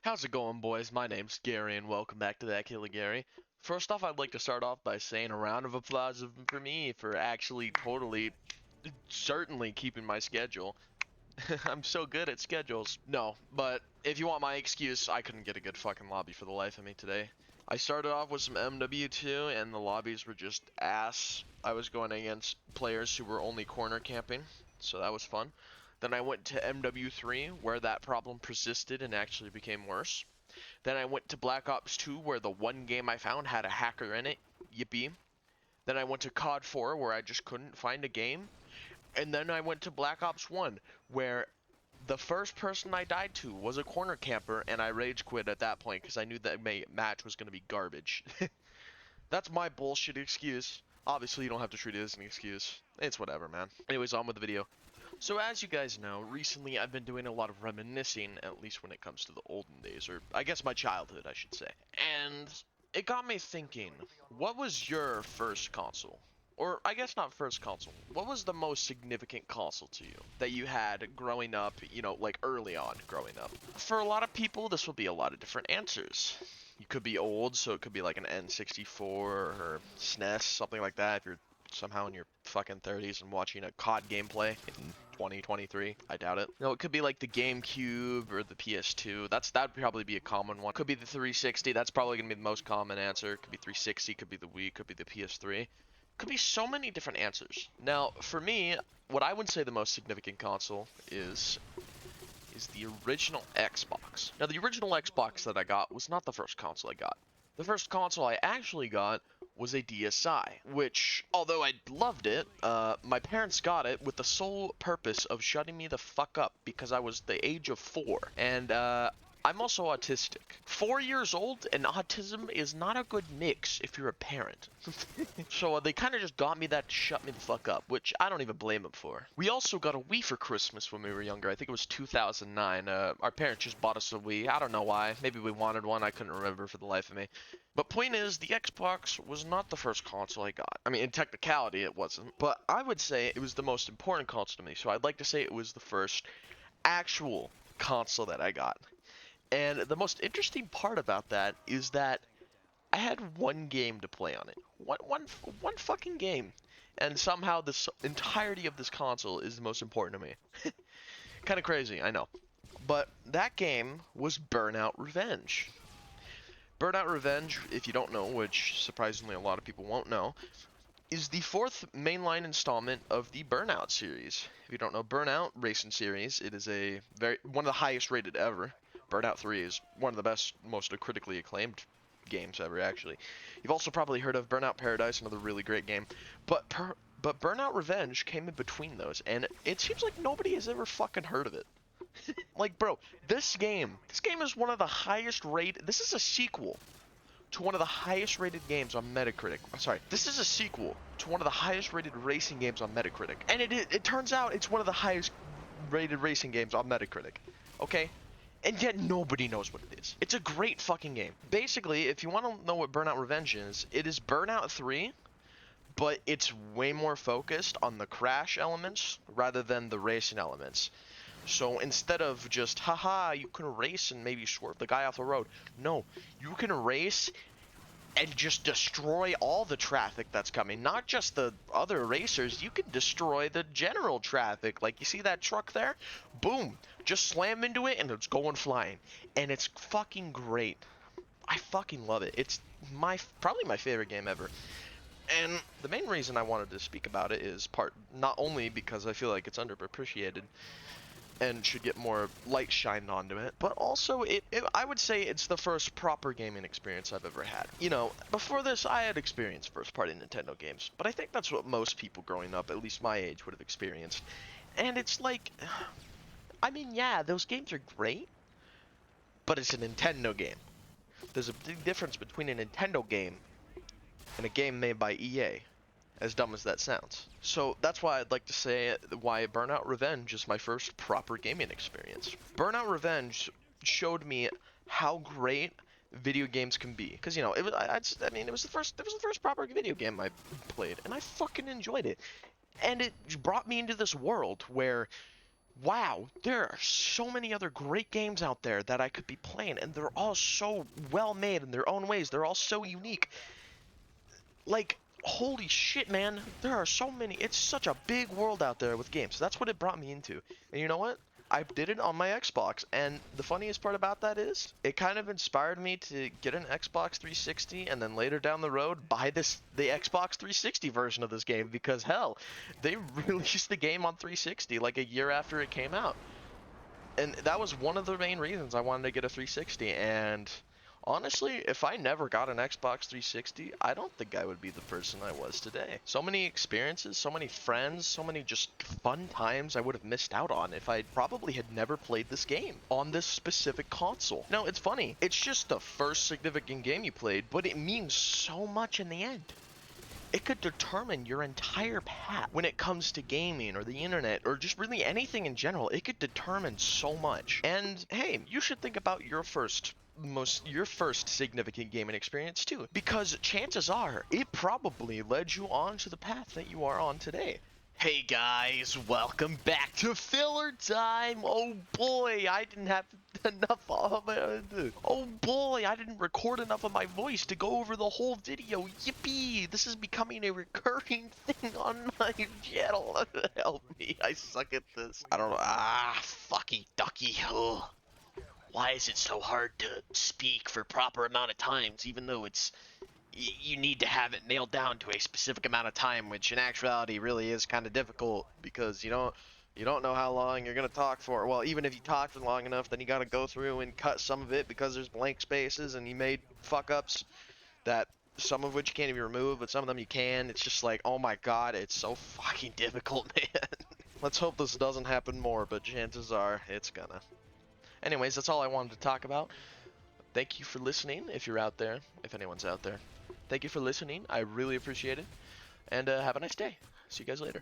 How's it going, boys? My name's Gary, and welcome back to That Killer Gary. First off, I'd like to start off by saying a round of applause for me for actually certainly keeping my schedule. I'm so good at schedules. No, but if you want my excuse, I couldn't get a good fucking lobby for the life of me today. I started off with some MW2, and the lobbies were just ass. I was going against players who were only corner camping, so that was fun. Then I went to MW3, where that problem persisted and actually became worse. Then I went to Black Ops 2, where the one game I found had a hacker in it. Yippee. Then I went to COD 4, where I just couldn't find a game. And then I went to Black Ops 1, where the first person I died to was a corner camper, and I rage quit at that point because I knew that match was going to be garbage. That's my bullshit excuse. Obviously, you don't have to treat it as an excuse. It's whatever, man. Anyways, on with the video. So as you guys know, recently I've been doing a lot of reminiscing, at least when it comes to the olden days, or I guess my childhood, I should say. And it got me thinking, what was your first console? Or I guess not first console. What was the most significant console to you that you had growing up, like early on growing up? For a lot of people, this will be a lot of different answers. You could be old, so it could be like an N64 or SNES, something like that if you're somehow in your fucking 30s and watching a COD gameplay in 2023. I doubt it. No, it could be like the GameCube or the PS2. That'd probably be a common one. Could be the 360. That's probably gonna be the most common answer. Could be 360. Could be the Wii. Could be the PS3. Could be so many different answers. Now, for me, what I would say the most significant console is the original Xbox. Now, the original Xbox that I got was not the first console I got. The first console I actually got was a DSi, which, although I loved it, my parents got it with the sole purpose of shutting me the fuck up because I was the age of 4. And, I'm also autistic. 4 years old and autism is not a good mix if you're a parent. So they kind of just got me that to shut me the fuck up, which I don't even blame them for. We also got a Wii for Christmas when we were younger. I think it was 2009. Our parents just bought us a Wii. I don't know why. Maybe we wanted one. I couldn't remember for the life of me. But point is, the Xbox was not the first console I got. I mean, in technicality, it wasn't. But I would say it was the most important console to me. So I'd like to say it was the first actual console that I got. And the most interesting part about that is that I had one game to play on it. One fucking game. And somehow this entirety of this console is the most important to me. Kind of crazy, I know. But that game was Burnout Revenge. Burnout Revenge, if you don't know, which surprisingly a lot of people won't know, is the fourth mainline installment of the Burnout series. If you don't know Burnout Racing series, it is one of the highest rated ever. Burnout 3 is one of the best, most critically acclaimed games ever, actually. You've also probably heard of Burnout Paradise, another really great game. But Burnout Revenge came in between those, and it seems like nobody has ever fucking heard of it. Like, bro, this game is one of the highest rated. This is a sequel to one of the highest rated games on Metacritic. Sorry, this is a sequel to one of the highest rated racing games on Metacritic. And it turns out it's one of the highest rated racing games on Metacritic. Okay? And yet nobody knows what it is. It's a great fucking game. Basically, if you want to know what Burnout Revenge is, it is Burnout 3, but it's way more focused on the crash elements rather than the racing elements. So instead of just, haha, you can race and maybe swerve the guy off the road. No, you can race and just destroy all the traffic that's coming. Not just the other racers, you can destroy the general traffic. Like, you see that truck there? Boom! Just slam into it and it's going flying. And it's fucking great. I fucking love it. It's probably my favorite game ever. And the main reason I wanted to speak about it is not only because I feel like it's underappreciated and should get more light shined onto it, but also I would say it's the first proper gaming experience I've ever had. You know, before this I had experienced first party Nintendo games, but I think that's what most people growing up, at least my age, would have experienced. And it's like, I mean, yeah, those games are great, but it's a Nintendo game. There's a big difference between a Nintendo game and a game made by EA. As dumb as that sounds. So that's why I'd like to say why Burnout Revenge is my first proper gaming experience. Burnout Revenge showed me how great video games can be. Because, you know, it was the first proper video game I played, and I fucking enjoyed it. And it brought me into this world where wow, there are so many other great games out there that I could be playing, and they're all so well made in their own ways. They're all so unique. Like, holy shit, man. There are so many. It's such a big world out there with games. That's what it brought me into. And you know what? I did it on my Xbox, and the funniest part about that is it kind of inspired me to get an Xbox 360 and then later down the road buy the Xbox 360 version of this game because hell, they released the game on 360 like a year after it came out. And that was one of the main reasons I wanted to get a 360. And honestly, if I never got an Xbox 360, I don't think I would be the person I was today. So many experiences, so many friends, so many just fun times I would have missed out on if I probably had never played this game on this specific console. Now, it's funny, it's just the first significant game you played, but it means so much in the end. It could determine your entire path when it comes to gaming or the internet or just really anything in general. It could determine so much. And hey, you should think about your first significant gaming experience too, because chances are it probably led you on to the path that you are on today. Hey guys, welcome back to Filler Time. Oh boy, I didn't have enough of it. Oh boy, I didn't record enough of my voice to go over the whole video. Yippee! This is becoming a recurring thing on my channel. Help me, I suck at this. I don't know. Fucky ducky. Ugh. Why is it so hard to speak for proper amount of times, even though you need to have it nailed down to a specific amount of time, which in actuality really is kind of difficult because you don't know how long you're going to talk for. Well, even if you talk for long enough, then you got to go through and cut some of it because there's blank spaces and you made fuck ups that some of which you can't even remove, but some of them you can. It's just like, oh my god, it's so fucking difficult, man. Let's hope this doesn't happen more, but chances are it's gonna. Anyways, that's all I wanted to talk about. Thank you for listening if you're out there, if anyone's out there. Thank you for listening. I really appreciate it. And have a nice day. See you guys later.